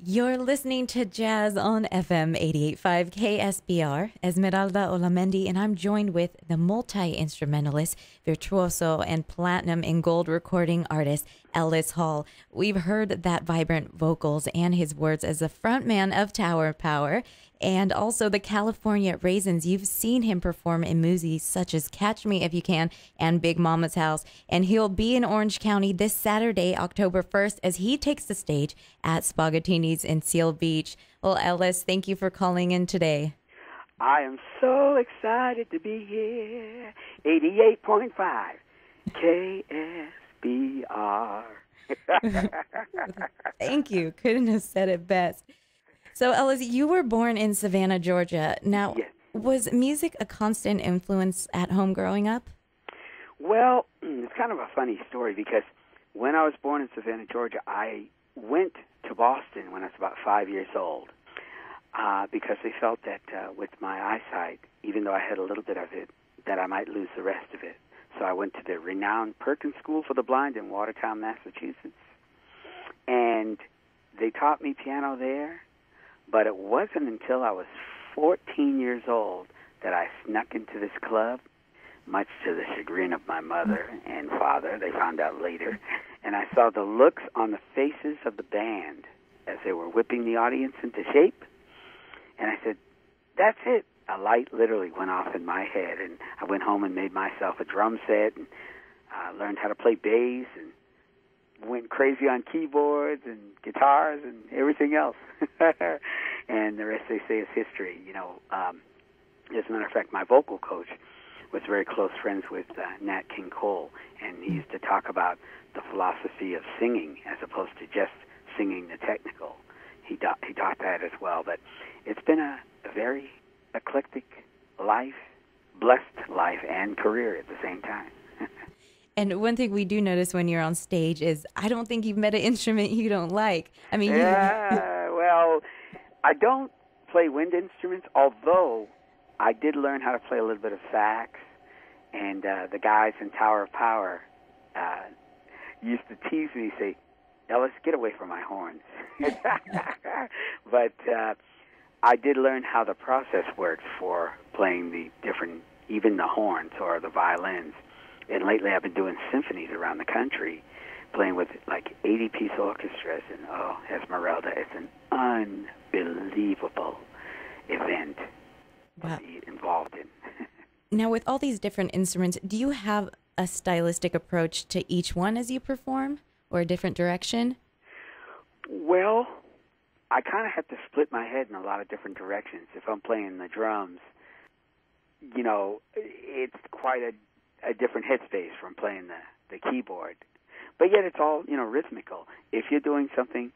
You're listening to Jazz on FM 88.5 KSBR, Esmeralda Olamendi, and I'm joined with the multi-instrumentalist, virtuoso, and platinum and gold recording artist, Ellis Hall. We've heard that vibrant vocals and his words as the frontman of Tower Power, and also the California Raisins. You've seen him perform in movies such as Catch Me If You Can and Big Mama's House, and he'll be in Orange County this Saturday, October 1st, as he takes the stage at Spaghettini's in Seal Beach. Well, Ellis, thank you for calling in today. I am so excited to be here. 88.5 KSBR. Thank you. Couldn't have said it best. So, Ellis, you were born in Savannah, Georgia. Now, Yes. Was music a constant influence at home growing up? Well, it's kind of a funny story because when I was born in Savannah, Georgia, I went to Boston when I was about 5 years old because they felt that with my eyesight, even though I had a little bit of it, that I might lose the rest of it. So I went to the renowned Perkins School for the Blind in Watertown, Massachusetts. And they taught me piano there, but it wasn't until I was 14 years old that I snuck into this club, much to the chagrin of my mother and father. They found out later. And I saw the looks on the faces of the band as they were whipping the audience into shape. And I said, that's it. A light literally went off in my head, and I went home and made myself a drum set and learned how to play bass and went crazy on keyboards and guitars and everything else. And the rest, they say, is history. You know, as a matter of fact, my vocal coach was very close friends with Nat King Cole, and he used to talk about the philosophy of singing as opposed to just singing the technical. He taught that as well. But it's been a very eclectic life, blessed life, and career at the same time. And one thing we do notice when you're on stage is I don't think you've met an instrument you don't like. I mean, well, I don't play wind instruments, although I did learn how to play a little bit of sax, and the guys in Tower of Power used to tease me, say, Ellis, get away from my horns. But I did learn how the process works for playing the different, even the horns or the violins. And lately I've been doing symphonies around the country, playing with like 80-piece orchestras, and Esmeralda, it's an unbelievable event to be involved in. Now, with all these different instruments, do you have a stylistic approach to each one as you perform, or a different direction? Well, I kind of have to split my head in a lot of different directions. If I'm playing the drums, you know, it's quite a different headspace from playing the keyboard. But yet it's all, you know, rhythmical. If you're doing something,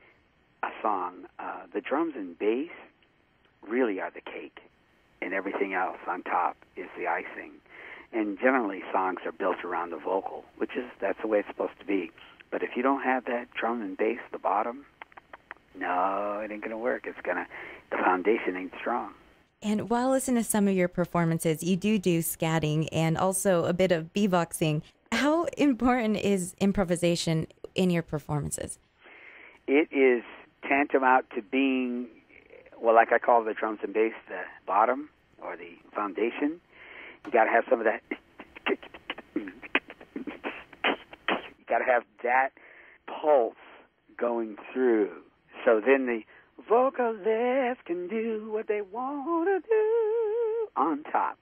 a song, the drums and bass really are the cake, and everything else on top is the icing. And generally songs are built around the vocal, that's the way it's supposed to be. But if you don't have that drum and bass, the bottom, no, it ain't going to work. The foundation ain't strong. And while listening to some of your performances, you do scatting and also a bit of beatboxing. How important is improvisation in your performances? It is tantamount to being, well, like I call the drums and bass, the bottom or the foundation. You got to have some of that. You got to have that pulse going through. So then the vocalists can do what they want to do on top.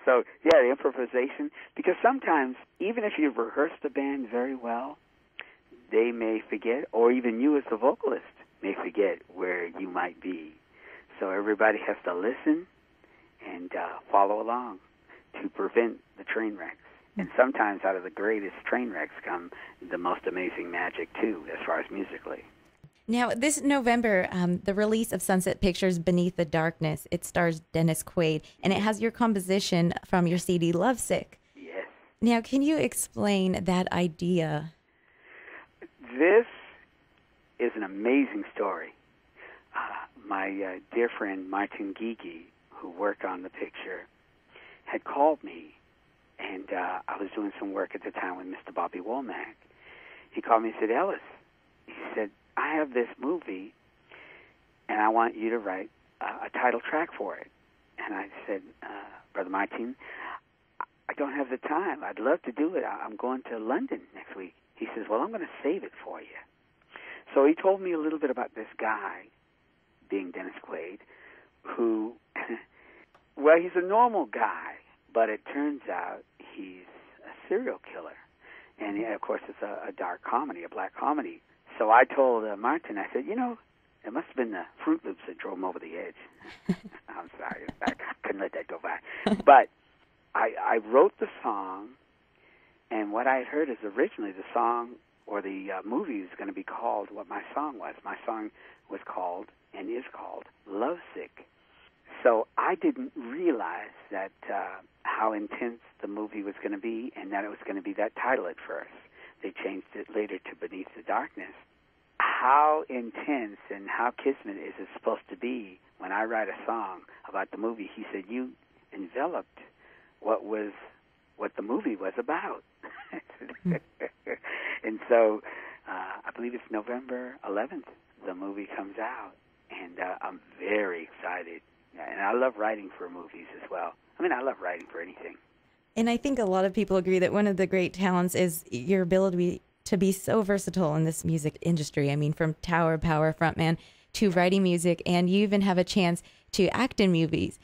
So, yeah, the improvisation, because sometimes, even if you've rehearsed the band very well, they may forget, or even you as the vocalist may forget where you might be. So everybody has to listen and follow along to prevent the train wrecks. And sometimes out of the greatest train wrecks come the most amazing magic, too, as far as musically. Now, this November, the release of Sunset Pictures' Beneath the Darkness, it stars Dennis Quaid, and it has your composition from your CD, Lovesick. Yes. Now, can you explain that idea? This is an amazing story. My dear friend Martin Gigi, who worked on the picture, had called me, and I was doing some work at the time with Mr. Bobby Womack. He called me and said, Ellis, he said, I have this movie, and I want you to write a title track for it. And I said, Brother Martin, I don't have the time. I'd love to do it. I'm going to London next week. He says, well, I'm going to save it for you. So he told me a little bit about this guy, being Dennis Quaid, who, well, he's a normal guy, but it turns out he's a serial killer. And, of course, it's a dark comedy, a black comedy. So I told Martin, I said, you know, it must have been the Fruit Loops that drove him over the edge. I'm sorry. I couldn't let that go by. But I wrote the song, and what I had heard is originally the song or the movie was going to be called what my song was. My song was called and is called Lovesick. So I didn't realize that how intense the movie was going to be, and that it was going to be that title at first. They changed it later to Beneath the Darkness. How intense and how kismet is it supposed to be when I write a song about the movie? He said, you enveloped what the movie was about. And so I believe it's November 11th the movie comes out, and I'm very excited. And I love writing for movies as well. I mean, I love writing for anything. And I think a lot of people agree that one of the great talents is your ability to be so versatile in this music industry. I mean, from Tower Power frontman to writing music, and you even have a chance to act in movies.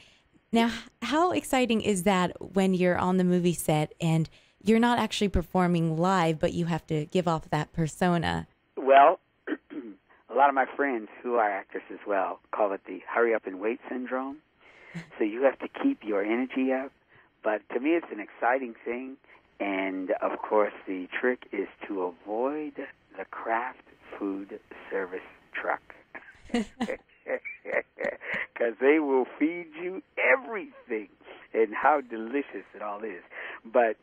Now, how exciting is that when you're on the movie set and you're not actually performing live, but you have to give off that persona? Well, a lot of my friends who are actors as well call it the hurry up and wait syndrome. So you have to keep your energy up. But to me, it's an exciting thing. And, of course, the trick is to avoid the craft food service truck. Because they will feed you everything, and how delicious it all is. But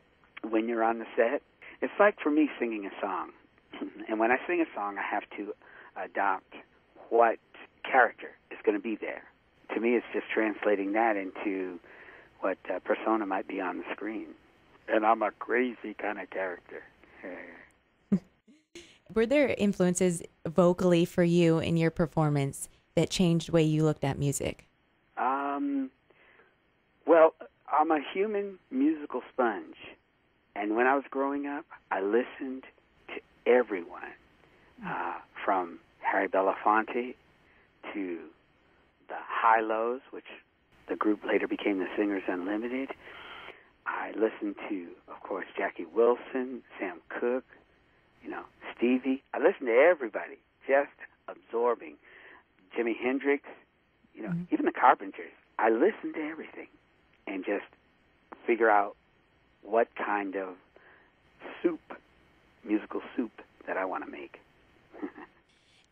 when you're on the set, it's like for me singing a song. And when I sing a song, I have to adopt what character is going to be there. To me, it's just translating that into what persona might be on the screen. And I'm a crazy kind of character. Were there influences vocally for you in your performance that changed the way you looked at music? Well, I'm a human musical sponge. And when I was growing up, I listened to everyone, from Harry Belafonte to the High-Lows, which the group later became the Singers Unlimited. I listened to, of course, Jackie Wilson, Sam Cooke, Stevie. I listened to everybody, just absorbing. Jimi Hendrix, even the Carpenters. I listened to everything and just figure out what kind of musical soup that I want to make.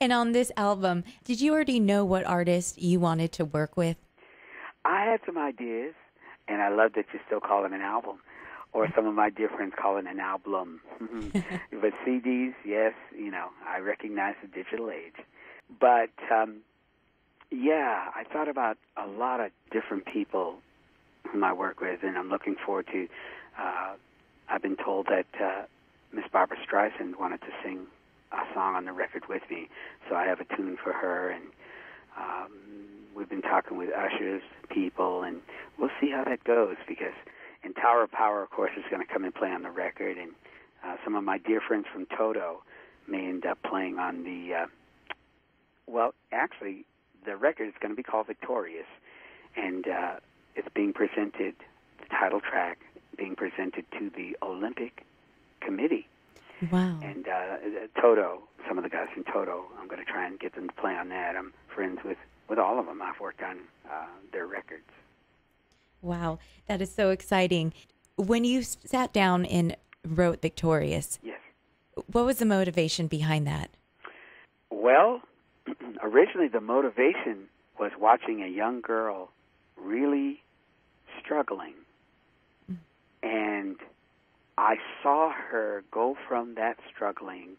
And on this album, did you already know what artist you wanted to work with? I had some ideas, and I love that you still call it an album, or some of my dear friends call it an album. But CDs, yes, I recognize the digital age. But, I thought about a lot of different people whom I work with, and I'm looking forward to, I've been told that Miss Barbara Streisand wanted to sing a song on the record with me, so I have a tune for her, and we've been talking with ushers, people, and we'll see how that goes, because and Tower of Power, of course, is going to come and play on the record, and some of my dear friends from Toto may end up playing on the, actually, the record is going to be called Victorious, and it's being presented, the title track, being presented to the Olympic Committee. Wow. And Toto, some of the guys from Toto, I'm going to try and get them to play on that. I'm friends with all of them. I've worked on their records. Wow, that is so exciting. When you sat down and wrote Victorious, yes, what was the motivation behind that? Well, originally the motivation was watching a young girl really struggling. And I saw her go from that struggling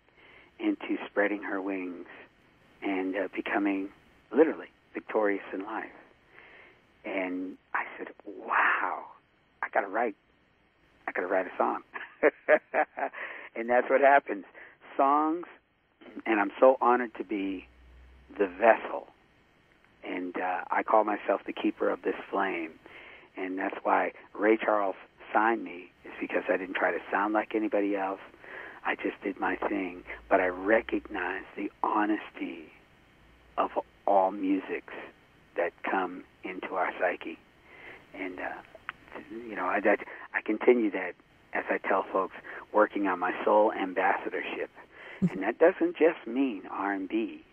into spreading her wings and becoming literally victorious in life. And I said, wow, I got to write a song. And that's what happens. Songs And I'm so honored to be the vessel. And I call myself the keeper of this flame. And that's why Ray Charles signed me, is because I didn't try to sound like anybody else. I just did my thing. But I recognize the honesty of all musics that come into our psyche. And, I continue that, as I tell folks, working on my soul ambassadorship. And that doesn't just mean R&B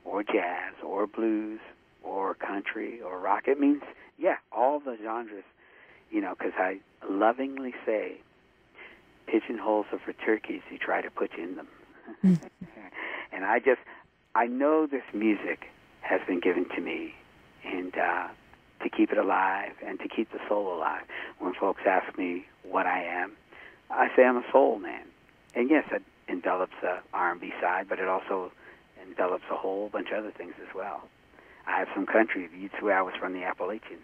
or jazz or blues or country or rock. It means, all the genres, because I lovingly say, pigeonholes are for turkeys you try to put in them. And I know this music has been given to me, and to keep it alive and to keep the soul alive. When folks ask me what I am, I say I'm a soul man. And yes, it envelops the R&B side, but it also envelops a whole bunch of other things as well. I have some country. You'd swear I was from the Appalachians.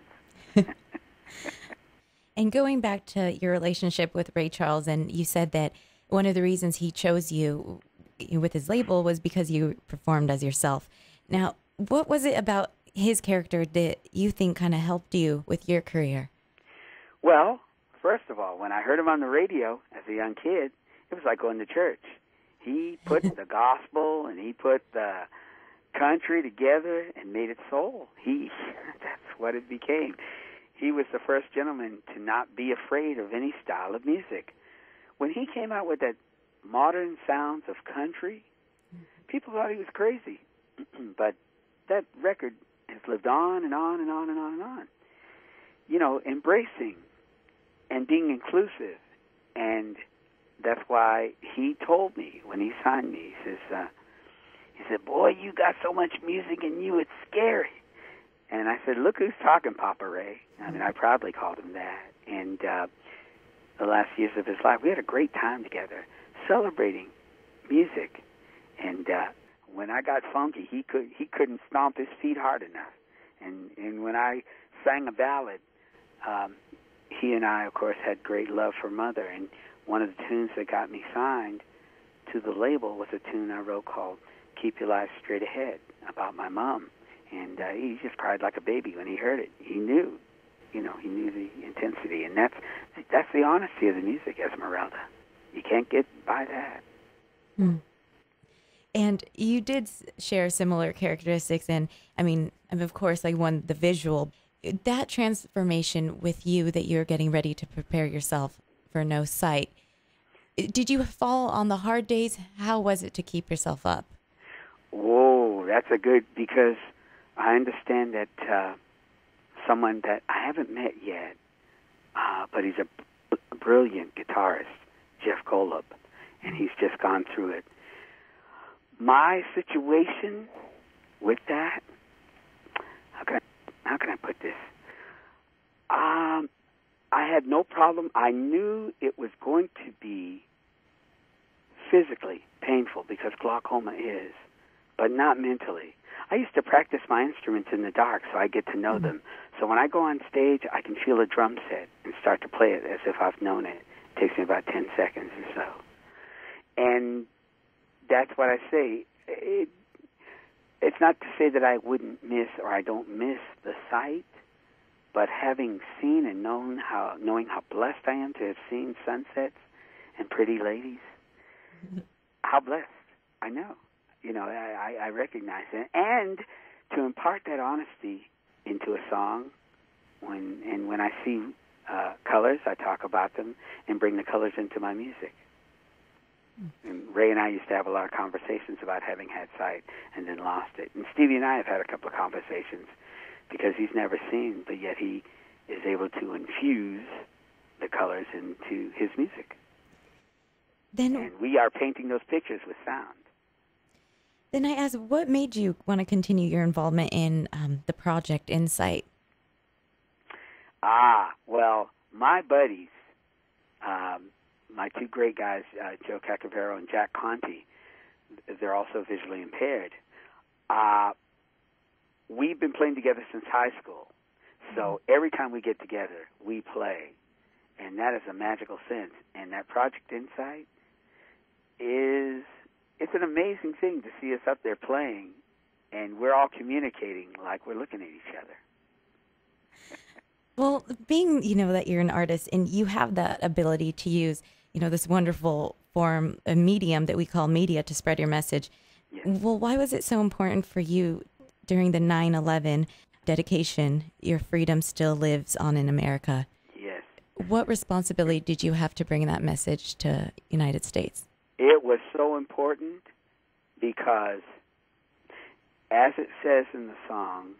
And going back to your relationship with Ray Charles, and you said that one of the reasons he chose you with his label was because you performed as yourself. Now, what was it about his character that you think kind of helped you with your career? Well, first of all, when I heard him on the radio as a young kid, it was like going to church. He put the gospel and he put the country together and made it soul. That's what it became. He was the first gentleman to not be afraid of any style of music. When he came out with that modern sounds of country, people thought he was crazy. But that record has lived on and on and on and on and on. Embracing and being inclusive. And that's why he told me when he signed me, he said, boy, you got so much music in you, it's scary. And I said, look who's talking, Papa Ray. I mean, I proudly called him that. And the last years of his life, we had a great time together, celebrating music. And when I got funky, he couldn't stomp his feet hard enough. And when I sang a ballad, he and I, of course, had great love for Mother. And one of the tunes that got me signed to the label was a tune I wrote called Keep Your Life Straight Ahead, about my mom. And he just cried like a baby when he heard it. He knew, he knew the intensity. And that's the honesty of the music, Esmeralda. You can't get by that. Hmm. And you did share similar characteristics. And, I mean, of course, the visual, that transformation with you that you're getting ready to prepare yourself for No Sight. Did you fall on the hard days? How was it to keep yourself up? Whoa, that's because I understand that someone that I haven't met yet, but he's a brilliant guitarist, Jeff Golub, and he's just gone through it. My situation with that, how can I put this? I had no problem. I knew it was going to be physically painful because glaucoma is, but not mentally. I used to practice my instruments in the dark so I get to know them. So when I go on stage, I can feel a drum set and start to play it as if I've known it. It takes me about 10 seconds or so. And that's what I say. It's not to say that I wouldn't miss or I don't miss the sight, but having seen and knowing how blessed I am to have seen sunsets and pretty ladies, how blessed, I know. I recognize it. And to impart that honesty into a song, when I see colors, I talk about them and bring the colors into my music. And Ray and I used to have a lot of conversations about having had sight and then lost it. And Stevie and I have had a couple of conversations because he's never seen, but yet he is able to infuse the colors into his music. And we are painting those pictures with sound. Then I asked, what made you want to continue your involvement in the project Insight? Well, my buddies, my two great guys, Joe Cacavero and Jack Conti, they're also visually impaired. We've been playing together since high school. So every time we get together, we play. And that is a magical sense. And that Project Insight it's it's an amazing thing to see us up there playing, and we're all communicating like we're looking at each other. Well, being, that you're an artist and you have that ability to use, this wonderful form, a medium that we call media to spread your message. Yes. Well, why was it so important for you during the 9/11 dedication, Your Freedom Still Lives On in America? Yes. What responsibility did you have to bring that message to United States? It was so important because, as it says in the song,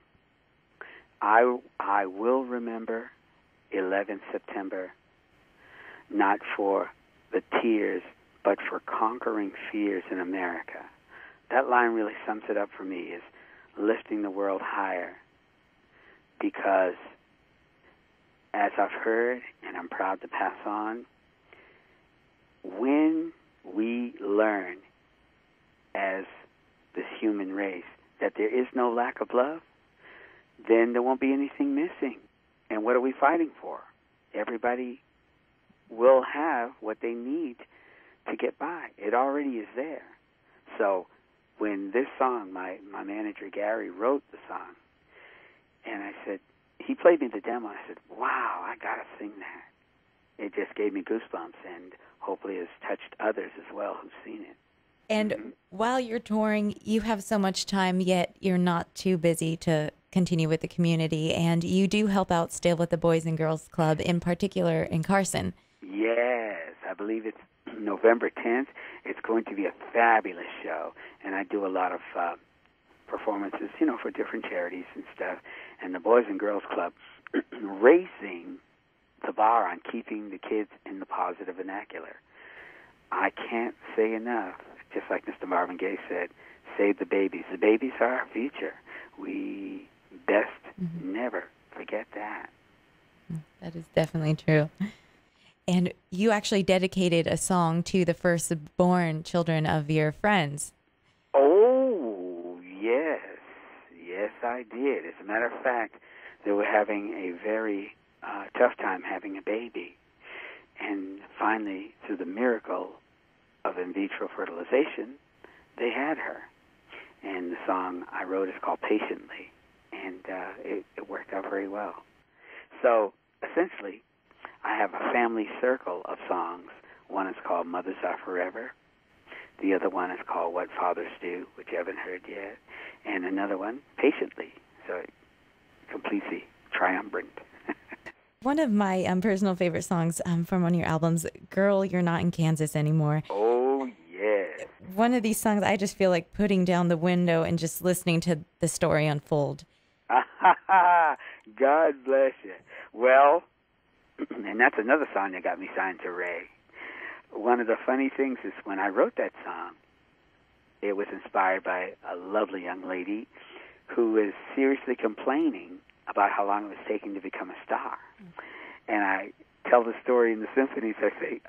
I will remember 11th September, not for the tears, but for conquering fears in America. That line really sums it up for me, is lifting the world higher. Because, as I've heard, and I'm proud to pass on, when we learn as this human race that there is no lack of love, then there won't be anything missing. And what are we fighting for? Everybody will have what they need to get by. It already is there. So when this song, my manager Gary wrote the song, and I said, he played me the demo, I said, wow, I got to sing that. It just gave me goosebumps, and hopefully has touched others as well who've seen it. And while you're touring, you have so much time, yet you're not too busy to continue with the community, and you do help out still with the Boys and Girls Club, in particular in Carson. Yes, I believe it's November 10th. It's going to be a fabulous show, and I do a lot of performances, for different charities and stuff, and the Boys and Girls Club raising the bar on keeping the kids in the positive vernacular. I can't say enough, just like Mr. Marvin Gaye said, save the babies. The babies are our future. We best never forget that. That is definitely true. And you actually dedicated a song to the firstborn children of your friends. Oh, yes. Yes, I did. As a matter of fact, they were having a very tough time having a baby. And finally, through the miracle of in vitro fertilization, they had her. And the song I wrote is called Patiently, and it worked out very well. So, essentially, I have a family circle of songs. One is called Mothers Are Forever. The other one is called What Fathers Do, which you haven't heard yet. And another one, Patiently. So it completes the triumvirate. One of my personal favorite songs from one of your albums, Girl, You're Not in Kansas Anymore. Oh, yes. One of these songs, I just feel like putting down the window and just listening to the story unfold. God bless you. Well, and that's another song that got me signed to Ray. One of the funny things is when I wrote that song, it was inspired by a lovely young lady who was seriously complaining about how long it was taking to become a star. And I tell the story in the symphonies. I say,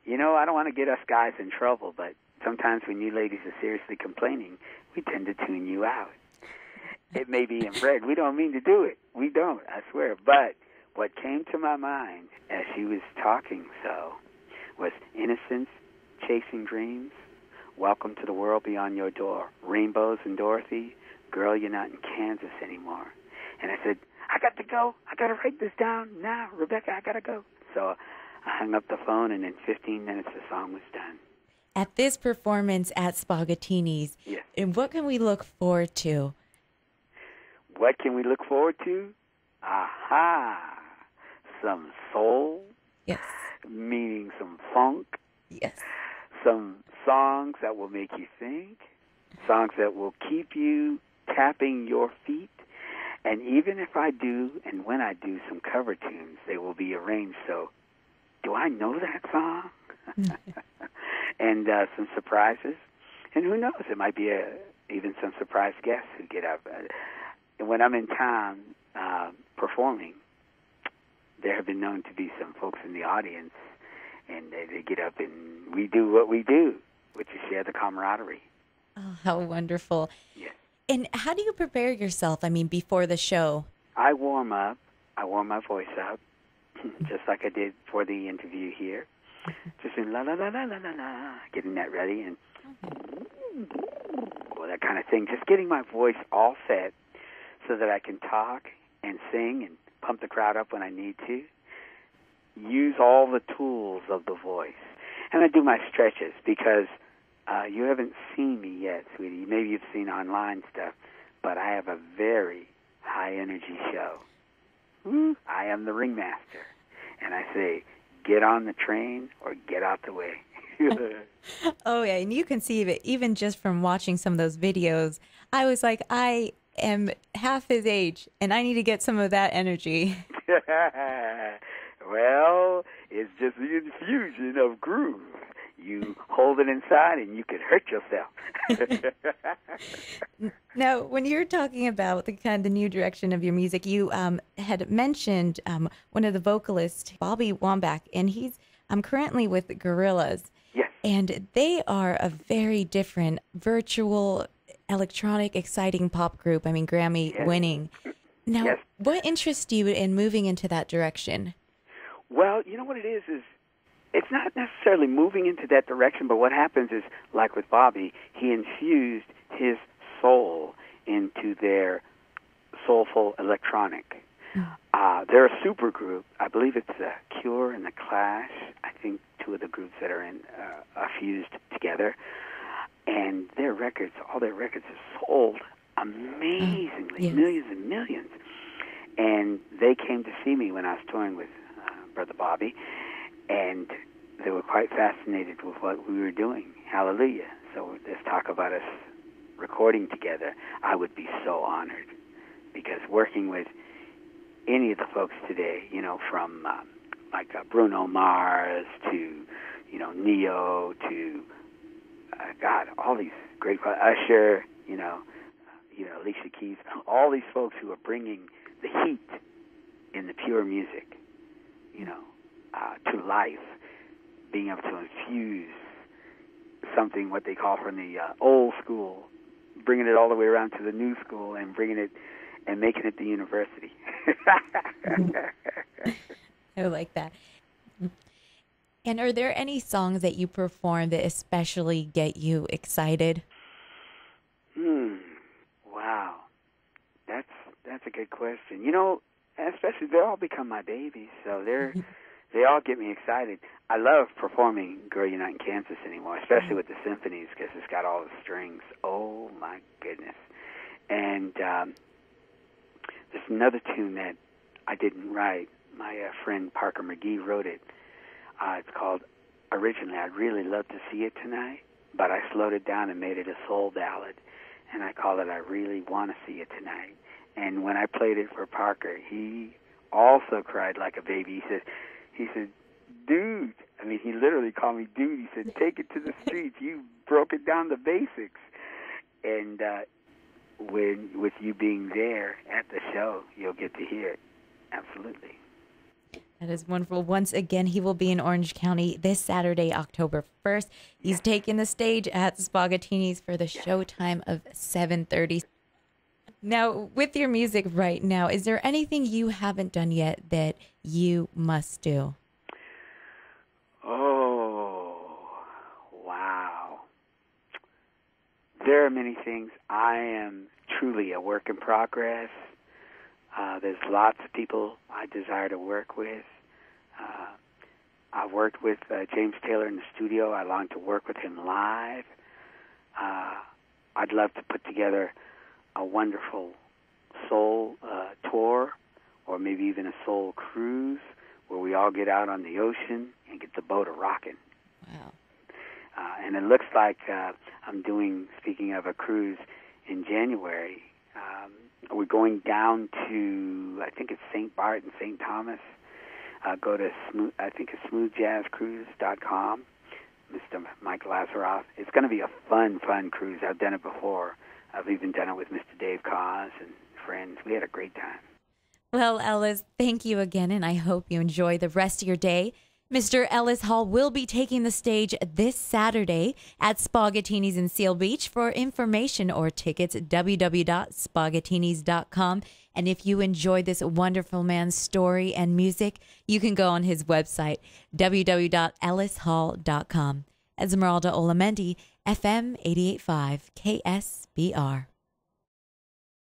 I don't want to get us guys in trouble, but sometimes when you ladies are seriously complaining, we tend to tune you out. It may be inbred. We don't mean to do it. We don't, I swear. But what came to my mind as she was talking was innocence, chasing dreams, welcome to the world beyond your door, rainbows and Dorothy, girl, you're not in Kansas anymore. And I said, I got to go. I got to write this down now. Rebecca, I got to go. So I hung up the phone, and in 15 minutes the song was done. At this performance at Spaghettini's, yes. And what can we look forward to? What can we look forward to? Aha! Some soul. Yes. Meaning some funk. Yes. Some songs that will make you think. Songs that will keep you tapping your feet. And even if I do, and when I do some cover tunes, they will be arranged so, do I know that song? And some surprises. And who knows, it might be even some surprise guests who get up. And when I'm in town performing, there have been known to be some folks in the audience, and they get up and we do what we do, which is share the camaraderie. Oh, how wonderful. Yes. And how do you prepare yourself, before the show? I warm up. I warm my voice up, just like I did for the interview here. Just in la, la, la, la, la, la, la, getting that ready. And that kind of thing. Just getting my voice all set so that I can talk and sing and pump the crowd up when I need to. Use all the tools of the voice. And I do my stretches because you haven't seen me yet, sweetie. Maybe you've seen online stuff, but I have a very high-energy show. I am the ringmaster. And I say, get on the train or get out the way. Oh, yeah, and you can see it even just from watching some of those videos. I was like, I am half his age, and I need to get some of that energy. Well, it's just the infusion of groove. You hold it inside, and you could hurt yourself. Now, when you're talking about the kind of the new direction of your music, you had mentioned one of the vocalists, Bobby Wambach, and he's currently with the Gorillaz. Yes. And they are a very different virtual, electronic, exciting pop group. I mean, Grammy winning. Now, what interests you in moving into that direction? Well, you know what it is it's not necessarily moving into that direction, but what happens is, like with Bobby, he infused his soul into their soulful electronic. They're a super group. I believe it's the Cure and the Clash. I think two of the groups that are are fused together. And their records, all their records are sold amazingly, millions and millions. And they came to see me when I was touring with Brother Bobby, and they were quite fascinated with what we were doing. Hallelujah. So let's talk about us recording together. I would be so honored, because working with any of the folks today, you know, from Bruno Mars to, you know, Neo to, God, all these great, Usher, you know, Alicia Keys, all these folks who are bringing the heat in the pure music, you know, to life, being able to infuse something, what they call from the old school, bringing it all the way around to the new school and bringing it and making it the university. I like that. And are there any songs that you perform that especially get you excited? Wow. That's a good question. You know, especially they all become my babies, so they all get me excited. I love performing Girl You're Not in Kansas anymore, especially with the symphonies, because it's got all the strings. Oh, my goodness. And there's another tune that I didn't write. My friend Parker McGee wrote it. It's called, originally, I'd really love to see it tonight, but I slowed it down and made it a soul ballad. And I call it I Really Want to See It Tonight. And when I played it for Parker, he also cried like a baby. He said, dude, I mean, he literally called me dude. He said, take it to the streets. You broke it down the basics. And with you being there at the show, you'll get to hear it. Absolutely. That is wonderful. Once again, he will be in Orange County this Saturday, October 1st. He's taking the stage at Spaghettini's for the showtime of 7:30. Now, with your music right now, is there anything you haven't done yet that you must do? Oh, wow. There are many things. I am truly a work in progress. There's lots of people I desire to work with. I've worked with James Taylor in the studio. I long to work with him live. I'd love to put together a wonderful soul tour, or maybe even a soul cruise, where we all get out on the ocean and get the boat a-rocking. Wow. And it looks like I'm doing, speaking of a cruise, in January, we're going down to, I think it's St. Bart and St. Thomas. Go to, I think it's smoothjazzcruise.com. Mr. Mike Lazaroff. It's going to be a fun cruise. I've done it before. I've even done it with Mr. Dave Koz and friends. We had a great time. Well, Ellis, thank you again, and I hope you enjoy the rest of your day. Mr. Ellis Hall will be taking the stage this Saturday at Spaghettini's in Seal Beach. For information or tickets, www.spaghettinis.com. And if you enjoyed this wonderful man's story and music, you can go on his website, www.ellishall.com. Esmeralda Olamendi, FM 88.5 KSBR.